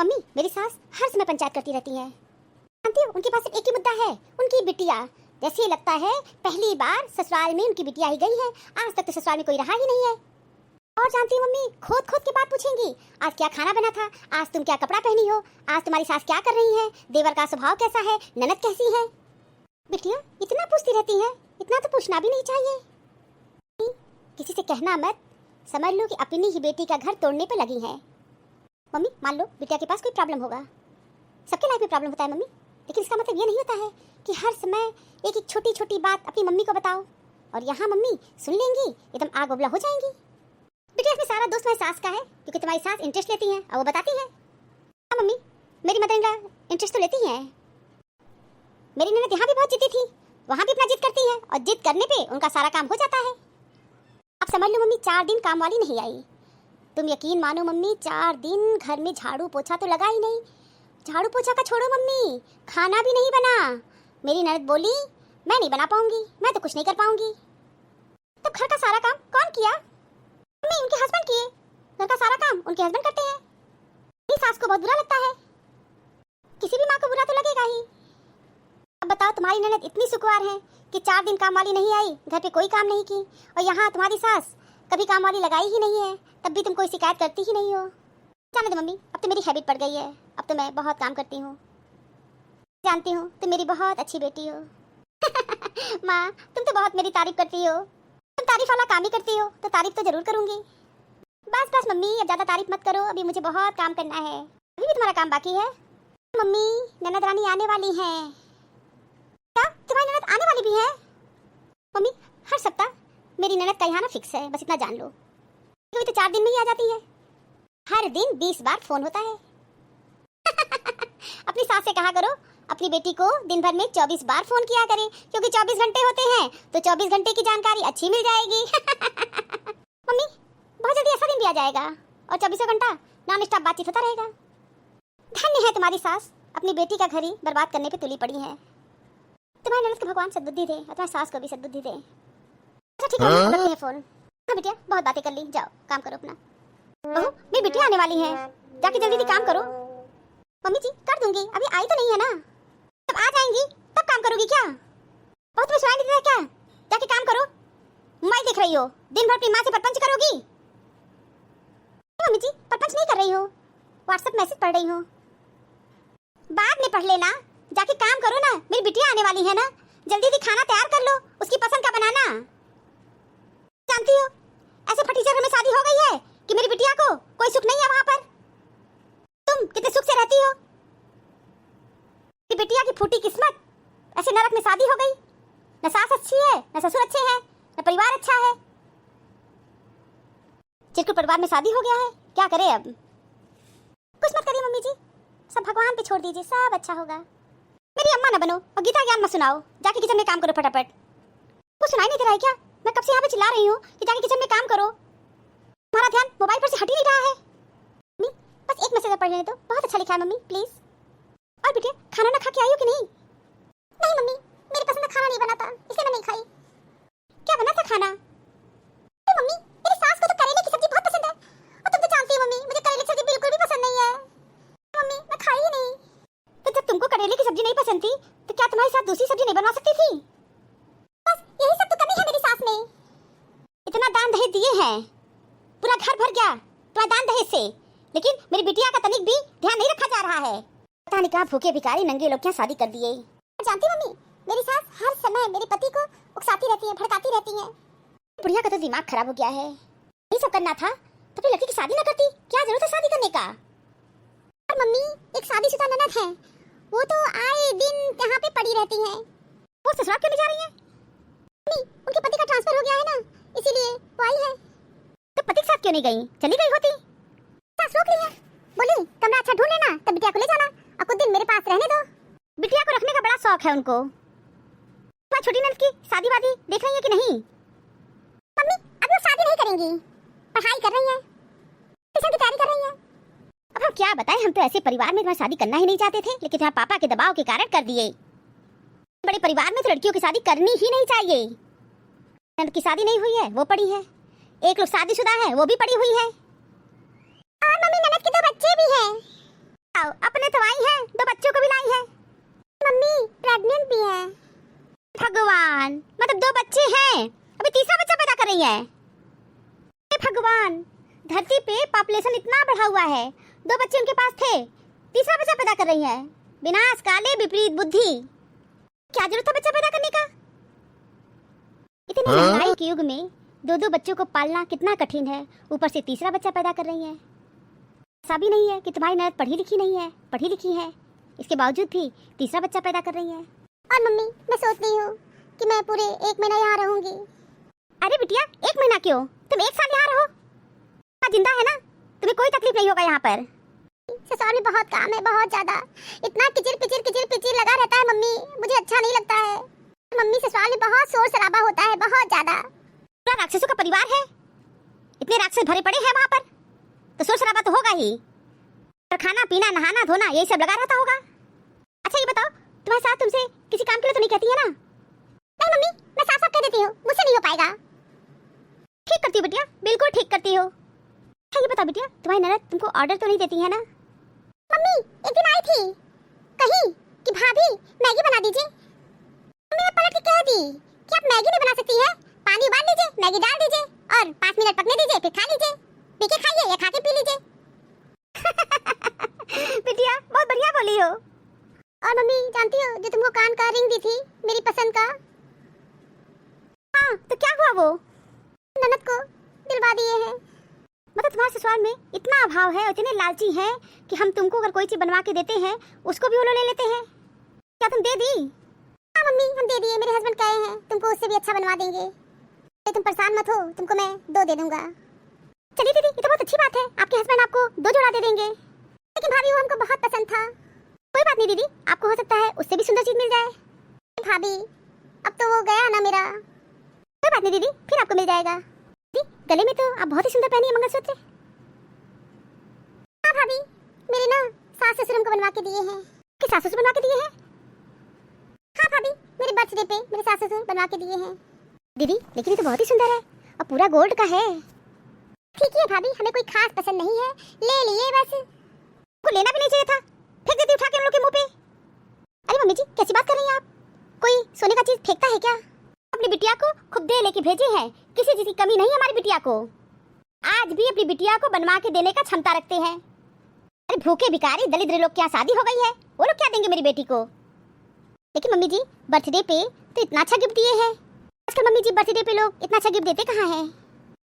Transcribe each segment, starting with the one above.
Mummy मेरी सास हर समय पंचायत करती रहती है। जानती हो उनके पास सिर्फ एक ही मुद्दा है, उनकी बिटिया। जैसे लगता है पहली बार ससुराल में उनकी बिटिया ही गई है, आज तक तो ससुराल में कोई रहा ही नहीं है। और जानती हो मम्मी खोद खोद के बात पूछेंगी, आज क्या खाना बना था, आज तुम क्या कपड़ा पहनी हो, आज तुम्हारी सास क्या कर रही है, देवर का स्वभाव कैसा है, ननद कैसी है। बिटिया इतना पूछती रहती है, इतना तो पूछना भी नहीं चाहिए। किसी से कहना मत, समझ लो कि अपनी ही बेटी का घर तोड़ने पर लगी है। मम्मी मान लो बिटिया के पास कोई प्रॉब्लम होगा, सबके लाइफ में प्रॉब्लम होता है मम्मी, लेकिन इसका मतलब ये नहीं होता है कि हर समय एक एक छोटी छोटी बात अपनी मम्मी को बताओ और यहाँ मम्मी सुन लेंगी एकदम आग उबला हो जाएंगी। बिटिया इसमें सारा दोस्त तुम्हारी सास का है, क्योंकि तुम्हारी सास इंटरेस्ट लेती है और वो बताती है। हाँ मम्मी मेरी मदर इन लॉ इंटरेस्ट तो लेती है, मेरी ननद यहाँ भी बहुत जिद्दी थी, वहाँ भी अपना जिद करती है और जिद करने पे उनका सारा काम हो जाता है। अब समझ लो मम्मी 4 दिन काम वाली नहीं आई, तुम यकीन मानो मम्मी 4 दिन घर में झाड़ू पोछा तो लगा ही नहीं। झाड़ू पोछा का छोड़ो मम्मी, खाना भी नहीं बना। मेरी ननद बोली मैं नहीं बना पाऊंगी, मैं तो कुछ नहीं कर पाऊंगी। तब घर का सारा काम कौन किया? मम्मी उनके हस्बैंड किए, घर का सारा काम उनके हस्बैंड करते हैं। मेरी सास को बहुत बुरा लगता है, किसी भी माँ को बुरा तो लगेगा ही। अब बताओ तुम्हारी ननद इतनी सुकुवार है कि 4 दिन काम वाली नहीं आई, घर पे कोई काम नहीं की, और यहाँ तुम्हारी सास कभी काम वाली लगाई ही नहीं है, तब भी तुम कोई शिकायत करती ही नहीं हो। जाने दो मम्मी, अब तो मेरी हैबिट पड़ गई है, अब तो मैं बहुत काम करती हूँ। जानती हूँ तुम मेरी बहुत अच्छी बेटी हो। माँ तुम तो बहुत मेरी तारीफ करती हो, तुम तारीफ वाला काम ही करती हो, तो तारीफ तो जरूर करूँगी। बस बस मम्मी अब ज़्यादा तारीफ मत करो, अभी मुझे बहुत काम करना है, अभी भी तुम्हारा काम बाकी है। मम्मी ननद रानी आने वाली है। क्या तुम्हारी ननद आने वाली भी है? मम्मी हर सप्ताह मेरी ननद का यहाँ ना फिक्स है, बस इतना जान लो। कभी तो 4 दिन में ही आ जाती है, हर दिन 20 बार फोन होता है। अपनी सास से कहा करो अपनी बेटी को दिन भर में 24 बार फोन किया करे, क्योंकि 24 घंटे होते हैं तो 24 घंटे की जानकारी अच्छी मिल जाएगी। मम्मी बहुत जल्दी ऐसा दिन भी आ जाएगा और 24 घंटा नॉन स्टॉप बातचीत होता रहेगा। धन्य है तुम्हारी सास, अपनी बेटी का घर ही बर्बाद करने पे तुली पड़ी है। तुम्हारे ननद को भगवान सद्बुद्धि दे और तुम्हारी सास को भी सद्बुद्धि दे। अच्छा ठीक है रखते हैं फोन। हाँ बिटिया बहुत बातें कर ली, जाओ काम करो अपना। बहू मेरी बिटिया आने वाली है, जाके जल्दी से काम करो। मम्मी जी कर दूंगी, अभी आई तो नहीं है ना, तब आ जाएंगी तब काम करोगी क्या? बहुत तुम्हें सुनाई नहीं देता क्या? जाके काम करो, मोबाइल देख रही हो, दिन भर अपनी माँ से परपंच करोगी। मम्मी जी परपंच नहीं कर रही हो, व्हाट्सएप मैसेज पढ़ रही हूँ। बाद में पढ़ लेना, जाके काम करो ना, मेरी बिटिया आने वाली है ना, जल्दी से खाना तैयार कर लो, उसकी पसंद का बनाना। जानती हो ऐसे फटीचर में शादी हो गई है कि मेरी बिटिया को कोई सुख नहीं है वहां पर। तुम कितने सुख से रहती हो, मेरी बिटिया की फूटी किस्मत, ऐसे नरक में शादी हो गई। न सास अच्छी है, न ससुर अच्छे हैं, न परिवार अच्छा है, चिरकुट परिवार में शादी हो गया है, क्या करे अब? कुछ मत करिए मम्मी जी, सब भगवान पे छोड़ दीजिए, सब अच्छा होगा। मेरी अम्मा न बनो और गीता ज्ञान मत सुनाओ, जाके किचन में काम करो फटाफट। कुछ सुनाई नहीं दे रहा है क्या? मैं कब से यहाँ पे चिल्ला रही हूँ कि जाके किचन में काम करो, तुम्हारा ध्यान मोबाइल पर से हट ही नहीं रहा है। मम्मी बस एक मैसेज पढ़ लेने दो, बहुत अच्छा लिखा है मम्मी प्लीज। और बेटे खाना ना खा के आई हो कि नहीं? नहीं मम्मी मेरी पसंद का खाना नहीं बना था, इसलिए मैं नहीं खाई। क्या बना था खाना? मम्मी मेरी सास को तो करेले की सब्जी बहुत पसंद है, और तुम तो जानती हो मम्मी मुझे करेले की सब्जी बिल्कुल भी पसंद नहीं है। मम्मी मैं खाई ही नहीं। तो जब तुमको करेले की सब्जी नहीं पसंद थी तो क्या तुम्हारे साथ दूसरी सब्जी नहीं बनवा सकती थी? बस यही सब तो कमी है मेरी सास में। इतना दान दहेज दिए हैं, पूरा घर भर गया तुम्हारे दान दहेज से, लेकिन मेरी बिटिया का तनिक भी ध्यान नहीं रखा जा रहा है। पता नहीं कहाँ भूखे भिखारी नंगे लोग क्या शादी कर दिए। जानती मम्मी मेरी सास हर समय मेरे पति को उकसाती रहती है, भड़काती रहती है। बुढ़िया का तो दिमाग खराब हो गया है, ये सब करना था तो फिर लड़की की शादी ना करती, क्या जरूरत है शादी करने का? और मम्मी एक शादीशुदा ननद है, वो तो आए दिन यहाँ पे पड़ी रहती है। वो ससुराल क्यों नहीं जा रही है? मम्मी उनके पति का ट्रांसफर हो गया है ना, इसीलिए वो आई है। तो पति के साथ क्यों नहीं गई, चली गई होती। सास रोक ली है, बोली कमरा अच्छा ढूंढ लेना तब बिटिया को ले जाना और कुछ दिन मेरे पास रहने दो। बिटिया को रखने का बड़ा शौक है उनको। तुम्हारी छोटी ननद की शादी वादी देख रही है कि नहीं? मम्मी अभी वो शादी नहीं करेंगी, पढ़ाई कर रही है, ट्यूशन की तैयारी कर रही है। अब हम क्या बताएं, हम तो ऐसे परिवार में तुम्हारी शादी करना ही नहीं चाहते थे, लेकिन तुम्हारे पापा के दबाव के कारण कर दिए। बड़े परिवार में तो लड़कियों की शादी करनी ही नहीं चाहिए। ननद की शादी नहीं हुई है वो पड़ी है, एक लोग शादीशुदा है वो भी पड़ी हुई है, और मम्मी ननद के 2 बच्चे भी हैं। रही हैं? हे भगवान, धरती पे पॉपुलेशन इतना बढ़ा हुआ है, 2 बच्चे उनके पास थे, तीसरा बच्चा पैदा कर रही हैं। विनाश काले विपरीत बुद्धि। क्या जरूरत है बच्चा पैदा करने का? इतनी महंगाई के युग में 2 बच्चों को पालना कितना कठिन है, ऊपर से तीसरा बच्चा पैदा कर रही हैं। ऐसा भी नहीं है कि तुम्हारी ननद पढ़ी लिखी नहीं है, पढ़ी लिखी है, इसके बावजूद भी तीसरा बच्चा पैदा कर रही है। और मम्मी, मैं सोच रही हूँ कि मैं पूरे 1 महीना यहाँ रहूंगी। अरे बिटिया, 1 महीना क्यों, तुम 1 साल यहाँ रहो, जिंदा है ना, तुम्हें कोई तकलीफ नहीं होगा यहाँ पर। ससुराल में बहुत काम है, बहुत ज्यादा, इतना किचिर पिचिर लगा रहता है मम्मी, मुझे अच्छा नहीं लगता है। मम्मी, ससुराल में बहुत शोर शराबा होता है, बहुत ज्यादा। पूरा राक्षसों का परिवार है, इतने राक्षस भरे पड़े हैं वहाँ पर, तो शोर शराबा तो होगा ही, और खाना पीना नहाना धोना यही सब लगा रहता होगा। अच्छा ये बताओ, तुम्हारे साथ तुमसे किसी काम के लिए तो नहीं कहती है ना? नहीं मम्मी, मैं साफ साफ कह देती हूँ, मुझसे नहीं हो पाएगा। ठीक करती हो बिटिया, बिल्कुल ठीक करती हो। अच्छा ये बताओ बिटिया, तुम्हारी ननद तुमको ऑर्डर तो नहीं देती है ना? मम्मी, एक दिन आई थी, कही कि भाभी मैगी बना दीजिए। मम्मी ने पलट के कह दी कि आप मैगी नहीं बना सकती है, पानी उबाल लीजिए, मैगी डाल दीजिए और 5 मिनट पकने दीजिए, फिर खा लीजिए, पी के खाइए या खा के पी लीजिए। बिटिया बहुत बढ़िया बोली हो। और मम्मी जानती हो, जो तुमको कान का रिंग दी थी मेरी पसंद का, हाँ तो क्या हुआ, वो ननद को दिलवा दिए हैं। मतलब तुम्हारे ससुराल में इतना अभाव है, इतने लालची हैं कि हम तुमको अगर कोई चीज बनवा के देते हैं उसको भी वो लोग ले लेते हैं। क्या तुम दे दी? हाँ मम्मी, हम दे दिए, मेरे हस्बैंड कहे हैं तुमको उससे भी अच्छा बनवा देंगे, तुम परेशान मत हो, तुमको मैं 2 दे दूंगा। चलिए दीदी, ये तो बहुत अच्छी बात है, आपके हस्बैंड आपको 2 जोड़ा दे देंगे। लेकिन भाभी वो हमको बहुत पसंद था। कोई बात नहीं दीदी, आपको हो सकता है उससे भी सुंदर चीज मिल जाए। भाभी अब तो वो गया ना मेरा। कोई बात नहीं दीदी, फिर आपको मिल जाएगा। दीदी गले में तो आप बहुत ही सुंदर पहनी है मंगलसूत्र। हाँ भाभी, मेरे ना सास ससुर हमको बनवा के दिए हैं। कि सास ससुर बनवा के दिए हैं? हाँ भाभी, मेरे बर्थडे पे मेरे सास ससुर बनवा के दिए हैं। दीदी लेकिन ये तो बहुत ही सुंदर है और पूरा गोल्ड का है। ठीक है भाभी, हमें कोई खास पसंद नहीं है, ले लिए बस। को लेना भी नहीं चाहिए था, फेंक देती उठा के हम लोग के मुंह पे। अरे मम्मी जी, कैसी बात कर रही हैं आप? कोई सोने का चीज फेंकता है क्या? अपनी बिटिया को खुद दे लेके भेजे हैं, किसी चीज की कमी नहीं है हमारी बिटिया को। आज भी अपनी बिटिया को बनवा के देने का क्षमता रखते हैं। अरे भूखे भिखारी दरिद्र लोग क्या शादी हो गई है, वो लोग क्या देंगे मेरी बेटी को? लेकिन मम्मी जी बर्थडे पे तो इतना अच्छा गिफ्ट दिए हैं। आजकल मम्मी जी बर्थडे पे लोग इतना अच्छा गिफ्ट देते कहाँ हैं?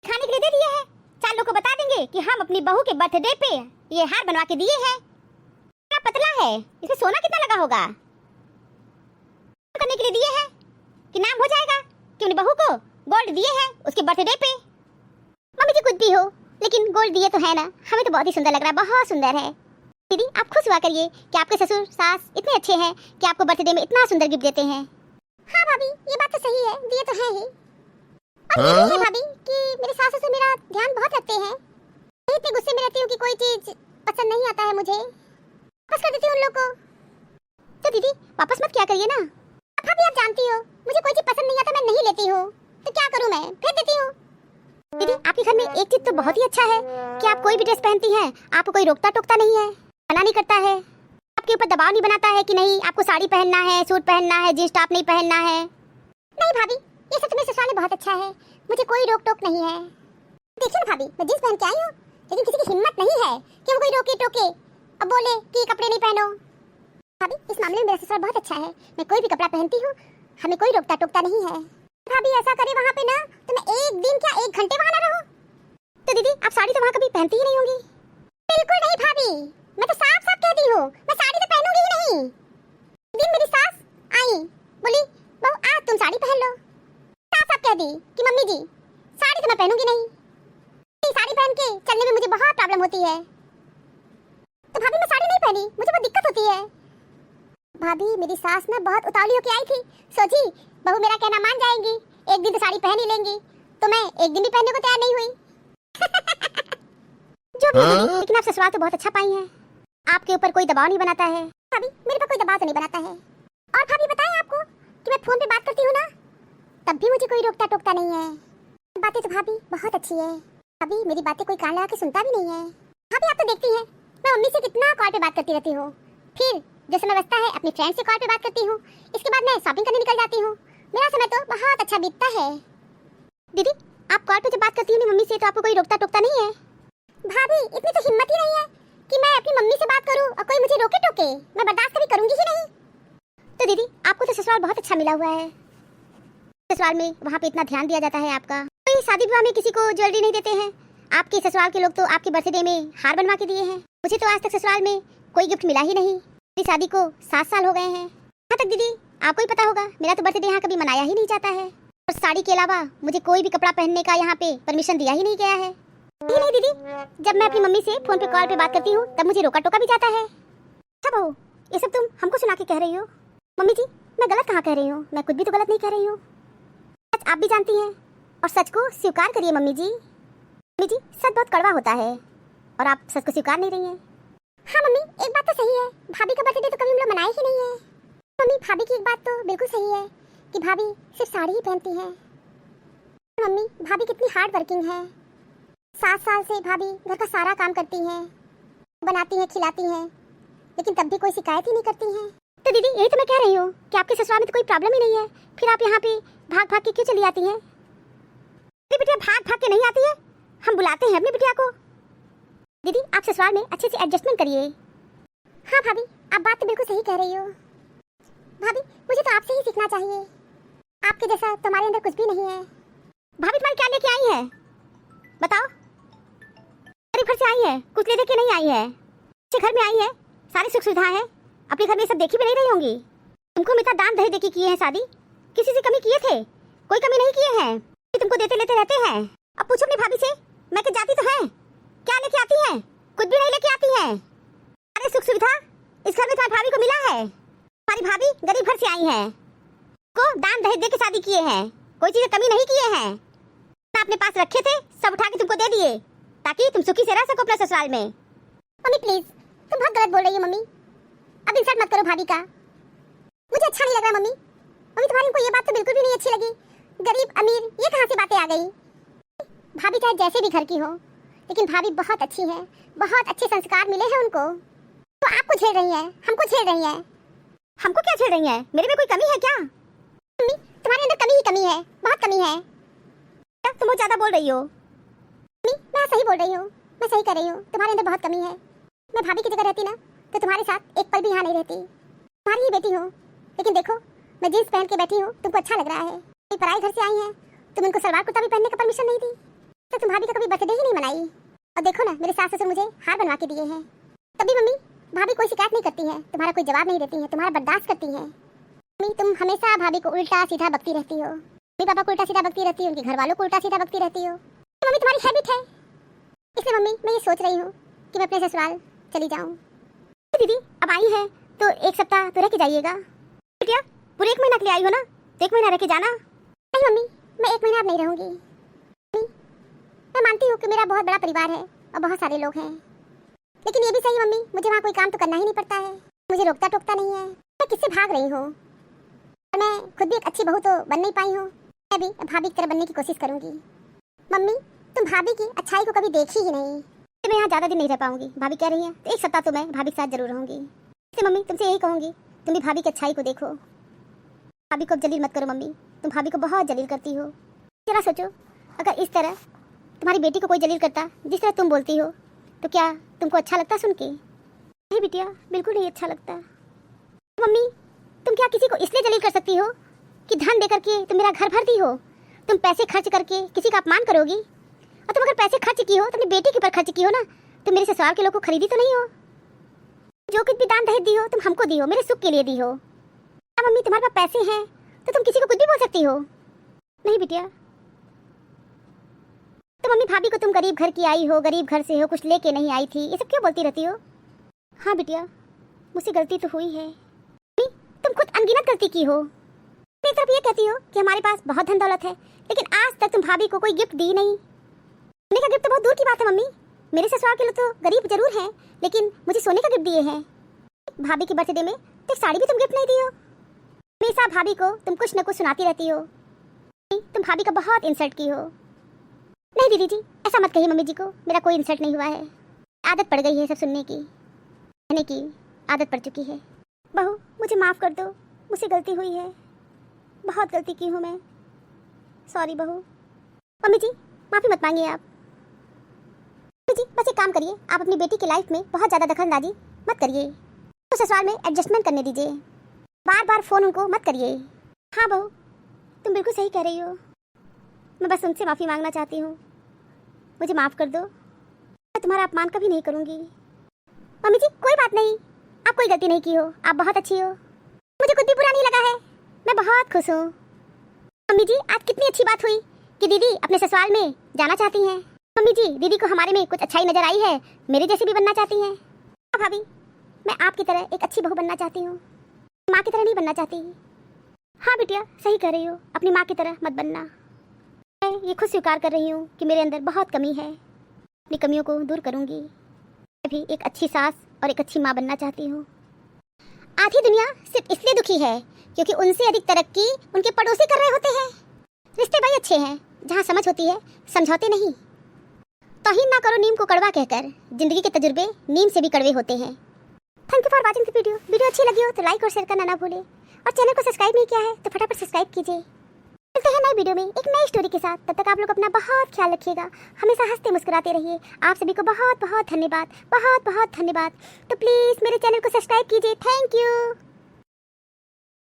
खाने के लिए दे दिए हैं, 4 लोग को बता देंगे कि हम अपनी बहू के बर्थडे पे ये हार बनवा के दिए हैं। क्या पतला है, इसे सोना कितना लगा होगा? करने के लिए दिए हैं कि नाम हो जाएगा कि उन्हें बहू को गोल्ड दिए हैं उसके बर्थडे पे। मम्मी जी कुछ भी हो, लेकिन गोल्ड दिए तो है ना, हमें तो बहुत ही सुंदर लग रहा है, बहुत सुंदर है। दीदी आप खुश हुआ करिए कि आपके ससुर सास इतने अच्छे हैं कि आपको बर्थडे में इतना सुंदर गिफ्ट देते हैं। हाँ भाभी, ये बात तो सही है, दिए तो है ही। और ये भी है भाभी कि मेरे सास ससुर मेरा ध्यान बहुत रखते हैं। मैं इतने गुस्से में रहती हूँ कि कोई चीज पसंद नहीं आता है मुझे, वापस कर देती हूँ उन लोग को। तो दीदी वापस मत क्या करिए ना। भाभी आप जानती हो, मुझे कोई चीज पसंद नहीं आता मैं नहीं लेती हूँ, तो क्या करूँ मैं, फेंक देती हूँ। दीदी आपके घर में एक चीज तो बहुत ही अच्छा है कि आप कोई भी ड्रेस पहनती हैं, आपको कोई रोकता टोकता नहीं है, मना नहीं करता है, आपके ऊपर दबाव नहीं बनाता है कि नहीं आपको साड़ी पहनना है, सूट पहनना है, जींस टॉप नहीं पहनना है। नहीं भाभी, ये सच में ससुराल में बहुत अच्छा है, मुझे कोई रोक टोक नहीं है। देखिए ना भाभी, मैं जींस पहन के आई हूँ, लेकिन किसी की हिम्मत नहीं है कि वो कोई रोके टोके अब बोले कि कपड़े नहीं पहनो। भाभी इस मामले में मेरा ससुराल बहुत अच्छा है, मैं कोई भी कपड़ा पहनती हूँ, हमें कोई रोकता टोकता नहीं है। भाभी ऐसा करे वहाँ पे ना तो मैं 1 दिन क्या 1 घंटे वहाँ ना रहूँ। तो दीदी आप साड़ी तो वहाँ कभी पहनती ही नहीं होंगी। बिल्कुल नहीं भाभी, मैं तो साफ साफ कहती हूँ, मैं साड़ी तो पहनूंगी ही नहीं। दिन मेरी सास आई, बोली बहू आज तुम साड़ी पहन लो। साफ साफ कह दी कि मम्मी जी साड़ी तो मैं पहनूंगी नहीं, साड़ी पहन के चलने में मुझे बहुत प्रॉब्लम होती है। तो भाभी मैं साड़ी नहीं पहनी, मुझे बहुत दिक्कत होती है। भाभी मेरी सास ना बहुत उतावली होके आई थी, सोची बहू मेरा कहना मान जाएंगी, एक दिन तो साड़ी पहन ही लेंगी, तो मैं एक दिन भी पहनने को तैयार नहीं हुई। जो भी है, लेकिन आप ससुराल तो बहुत अच्छा पाई हैं, आपके ऊपर कोई दबाव नहीं बनाता है। भाभी मेरे पर कोई दबाव तो नहीं बनाता है। और भाभी बताएं आपको कि मैं फोन पे बात करती हूँ ना, तब भी मुझे कोई रोकता टोकता नहीं है। बातें तो भाभी बहुत अच्छी है, भाभी मेरी बातें कोई कान लगा के सुनता भी नहीं है। भाभी आप तो देखती हैं मैं मम्मी से कितना कॉल पे बात करती रहती हूँ, फिर जो समय बचता है अपनी फ्रेंड से कॉल पे बात करती हूँ, इसके बाद मैं शॉपिंग करने निकल जाती हूँ। मेरा समय तो बहुत अच्छा बीतता है। दीदी आप कॉल पे जब बात करती हैं मम्मी से तो आपको कोई रोकता टोकता नहीं है? भाभी इतनी तो हिम्मत ही नहीं है कि मैं अपनी मम्मी से बात करूं और कोई मुझे रोके टोके। मैं बर्दाश्त कभी करूंगी ही नहीं। तो दीदी आपको तो ससुराल बहुत अच्छा मिला हुआ है। ससुराल में वहाँ पे इतना ध्यान दिया जाता है आपका। कोई शादी विवाह में किसी को ज्वेलरी नहीं देते हैं। आपके ससुराल के लोग तो आपके बर्थडे में हार बनवा के दिए हैं। मुझे तो आज तक ससुराल में कोई गिफ्ट मिला ही नहीं। मेरी शादी को 7 साल हो गए हैं। यहाँ तक दीदी आपको ही पता होगा मेरा तो बर्थडे यहाँ कभी मनाया ही नहीं जाता है। और साड़ी के अलावा मुझे कोई भी कपड़ा पहनने का यहाँ पे परमिशन दिया ही नहीं गया है। नहीं दीदी, जब मैं अपनी मम्मी से फोन पे कॉल पे बात करती हूँ तब मुझे रोका टोका भी जाता है। अच्छा बहू, ये सब तुम हमको सुना के कह रही हो? मम्मी जी मैं गलत कहाँ कह रही हूँ? मैं कुछ भी तो गलत नहीं कह रही हूँ। सच आप भी जानती हैं और सच को स्वीकार करिए मम्मी जी। मम्मी जी सच बहुत कड़वा होता है और आप सच को स्वीकार नहीं रही हैं। हाँ मम्मी एक बात तो सही है, भाभी का बर्थडे तो कभी हम लोग मनाए ही नहीं है। मम्मी भाभी की एक बात तो बिल्कुल सही है कि भाभी सिर्फ साड़ी ही पहनती है। मम्मी भाभी कितनी हार्ड वर्किंग है। 7 साल से भाभी घर का सारा काम करती हैं, बनाती हैं, खिलाती हैं, लेकिन तब भी कोई शिकायत ही नहीं करती हैं। तो दीदी यही तो मैं कह रही हूँ कि आपके ससुराल में तो कोई प्रॉब्लम ही नहीं है, फिर आप यहाँ पे भाग भाग के क्यों चली आती हैं? बिटिया भाग भाग के नहीं आती है, हम बुलाते हैं अपनी बिटिया को। दीदी आप ससुराल में अच्छे से एडजस्टमेंट करिए। हाँ भाभी आप बात तो बिल्कुल सही कह रही हो। भाभी मुझे तो आपसे ही सीखना चाहिए, आपके जैसा तुम्हारे अंदर कुछ भी नहीं है। भाभी तुम्हारी क्या लेके आई है बताओ? गरीब घर से आई है, कुछ ले के नहीं आई है। अच्छे घर में आई है, सारी सुख सुविधाएं हैं, अपने घर में सब देखी भी नहीं रही होंगी। तुमको इतना दान दहेज देके किए हैं शादी, किसी से कमी किए थे? कोई कमी नहीं किए हैं, तुमको देते लेते रहते हैं। अब पूछो अपनी भाभी से, मैं क्या जाती तो है, क्या लेके आती हैं? कुछ भी नहीं लेके आती हैं। अरे सुख सुविधा इस घर में तुम्हारी भाभी को मिला है। हमारी भाभी गरीब घर से आई है, को दान दहेज देके शादी किए हैं, कोई चीज कमी नहीं किए हैं। अपने पास रखे थे सब उठा के तुमको दे दिए ताकि तुम सुखी से रह सको अपने ससुराल में। मम्मी प्लीज तुम बहुत गलत बोल रही हो मम्मी, अब इंसल्ट मत करो भाभी का, मुझे अच्छा नहीं लग रहा। मम्मी मम्मी तुम्हारी को ये बात तो बिल्कुल भी नहीं अच्छी लगी। गरीब अमीर ये कहाँ से बातें आ गई? भाभी चाहे जैसे भी घर की हो लेकिन भाभी बहुत अच्छी है, बहुत अच्छे संस्कार मिले हैं उनको। तो आपको झेल रही है, हमको झेल रही है। हमको क्या झेल रही है? मेरे में कोई कमी है क्या? मम्मी तुम्हारे अंदर कमी ही कमी है, बहुत कमी है। तुम बहुत ज्यादा बोल रही हो। मैं सही बोल रही हूँ, मैं सही कर रही हूँ, तुम्हारे अंदर बहुत कमी है। मैं भाभी की जगह रहती ना तो तुम्हारे साथ एक पल भी यहाँ नहीं रहती। तुम्हारी ही बेटी हूँ, लेकिन देखो मैं जींस पहन के बैठी हूँ, तुमको अच्छा लग रहा है। कोई पराई घर से आई है, तुम उनको सलवार कुर्ता भी पहनने का परमिशन नहीं दी, तो तुम भाभी का कभी बर्थडे ही नहीं मनाई। और देखो ना मेरे सास ससुर मुझे हार बनवा के दिए हैं, तभी मम्मी भाभी कोई शिकायत नहीं करती है, तुम्हारा कोई जवाब नहीं देती है, तुम्हारा बर्दाश्त करती है। मम्मी तुम हमेशा भाभी को उल्टा सीधा बकती रहती हो, मम्मी पापा को उल्टा सीधा बकती रहती हो, उनके घर वालों को उल्टा सीधा बकती रहती हो। मम्मी तुम्हारी हैबिट है, इसलिए मम्मी मैं ये सोच रही हूँ कि मैं अपने ससुराल चली जाऊँ। दीदी अब आई है तो 1 सप्ताह तो रह के जाइएगा। बिटिया पूरे 1 महीना के लिए आई हो ना, तो 1 महीना रह के जाना। नहीं मम्मी मैं 1 महीना अब नहीं रहूँगी। मैं मानती हूँ कि मेरा बहुत बड़ा परिवार है और बहुत सारे लोग हैं, लेकिन ये भी सही मम्मी मुझे वहाँ कोई काम तो करना ही नहीं पड़ता है, मुझे रोकता टोकता नहीं है। मैं किससे भाग रही हूँ? मैं खुद भी एक अच्छी बहू तो बन नहीं पाई हूँ, मैं भी भाभी की तरह बनने की कोशिश करूँगी। मम्मी तुम भाभी की अच्छाई को कभी देखी ही नहीं। मैं यहाँ ज़्यादा दिन नहीं रह पाऊंगी, भाभी कह रही है तो 1 सप्ताह तो मैं भाभी के साथ जरूर रहूँगी। इसलिए मम्मी तुमसे यही कहूँगी तुम भी भाभी की अच्छाई को देखो, भाभी को जलील मत करो। मम्मी तुम भाभी को बहुत जलील करती हो। जरा सोचो अगर इस तरह तुम्हारी बेटी को कोई जलील करता जिस तरह तुम बोलती हो तो क्या तुमको अच्छा लगता सुन के? नहीं बिटिया बिल्कुल नहीं अच्छा लगता। मम्मी तुम क्या किसी को इसलिए जलील कर सकती हो कि धन दे करके तुम मेरा घर भरती हो? तुम पैसे खर्च करके किसी का अपमान करोगी? और तुम अगर पैसे खर्च की हो तो अपनी बेटी के ऊपर खर्च की हो ना, तुम मेरे ससुराल के लोग को खरीदी तो नहीं हो। जो कुछ भी दान दहेज दी हो तुम हमको दी हो, मेरे सुख के लिए दी हो। अब मम्मी तुम्हारे पास पैसे हैं तो तुम किसी को कुछ भी बोल सकती हो। नहीं बिटिया तो मम्मी भाभी को तुम गरीब घर की आई हो, गरीब घर से हो, कुछ लेके नहीं आई थी, ये सब क्यों बोलती रहती हो? हाँ बिटिया मुझसे गलती तो हुई है, तुम खुद अनगिनत गलती की हो। मेरी तरफ ये कहती हो कि हमारे पास बहुत धन दौलत है, लेकिन आज तक तुम भाभी को कोई गिफ्ट दी नहीं। सोने का गिफ्ट तो बहुत दूर की बात है मम्मी, मेरे ससुराल के लोग तो गरीब जरूर हैं लेकिन मुझे सोने का गिफ्ट दिए हैं। भाभी के बर्थडे में तो साड़ी भी तुम गिफ्ट नहीं दी हो। हमेशा भाभी को तुम कुछ न कुछ सुनाती रहती हो, तुम भाभी का बहुत इंसल्ट की हो। नहीं दीदी जी ऐसा मत कहिए मम्मी जी को, मेरा कोई इंसल्ट नहीं हुआ है, आदत पड़ गई है सब सुनने की, कहने की आदत पड़ चुकी है। बहू मुझे माफ़ कर दो, मुझसे गलती हुई है, बहुत गलती की हूँ मैं, सॉरी बहू। मम्मी जी माफ़ी मत मांगिए आप। मम्मी जी बस एक काम करिए, आप अपनी बेटी की लाइफ में बहुत ज़्यादा दखलंदाजी मत करिए, तो ससुराल में एडजस्टमेंट करने दीजिए, बार बार फ़ोन उनको मत करिए। हाँ बहू तुम बिल्कुल सही कह रही हो, मैं बस उनसे माफ़ी मांगना चाहती हूँ, मुझे माफ़ कर दो, मैं तुम्हारा अपमान कभी नहीं करूँगी। मम्मी जी कोई बात नहीं, आप कोई गलती नहीं की हो, आप बहुत अच्छी हो, मुझे कुछ भी बुरा नहीं लगा है, मैं बहुत खुश हूँ। मम्मी जी आज कितनी अच्छी बात हुई कि दीदी अपने ससुराल में जाना चाहती हैं। मम्मी जी दीदी को हमारे में कुछ अच्छाई नजर आई है, मेरे जैसी भी बनना चाहती हैं। हाँ भाभी मैं आपकी तरह एक अच्छी बहू बनना चाहती हूँ, माँ की तरह नहीं बनना चाहती। हाँ बिटिया सही कह रही हो, अपनी माँ की तरह मत बनना। मैं ये खुद स्वीकार कर रही हूँ कि मेरे अंदर बहुत कमी है, अपनी कमियों को दूर करूँगी। मैं भी एक अच्छी सास और एक अच्छी माँ बनना चाहती हूँ। आधी दुनिया सिर्फ इसलिए दुखी है क्योंकि उनसे अधिक तरक्की उनके पड़ोसी कर रहे होते हैं। रिश्ते भाई अच्छे हैं जहाँ समझ होती है, समझौते नहीं। तौहीन ना करो नीम को कड़वा कहकर, जिंदगी के तजुर्बे नीम से भी कड़वे होते हैं। Thank you for watching the video अच्छी लगी हो तो लाइक और शेयर करना ना भूले, और चैनल को सब्सक्राइब नहीं किया है तो फटाफट सब्सक्राइब कीजिए। मिलते हैं नई वीडियो में एक नई स्टोरी के साथ, तब तक आप लोग अपना बहुत ख्याल रखिएगा, हमेशा हंसते मुस्कुराते रहिए। आप सभी को बहुत बहुत धन्यवाद, बहुत बहुत धन्यवाद। तो प्लीज़ मेरे चैनल को सब्सक्राइब कीजिए। Thank you.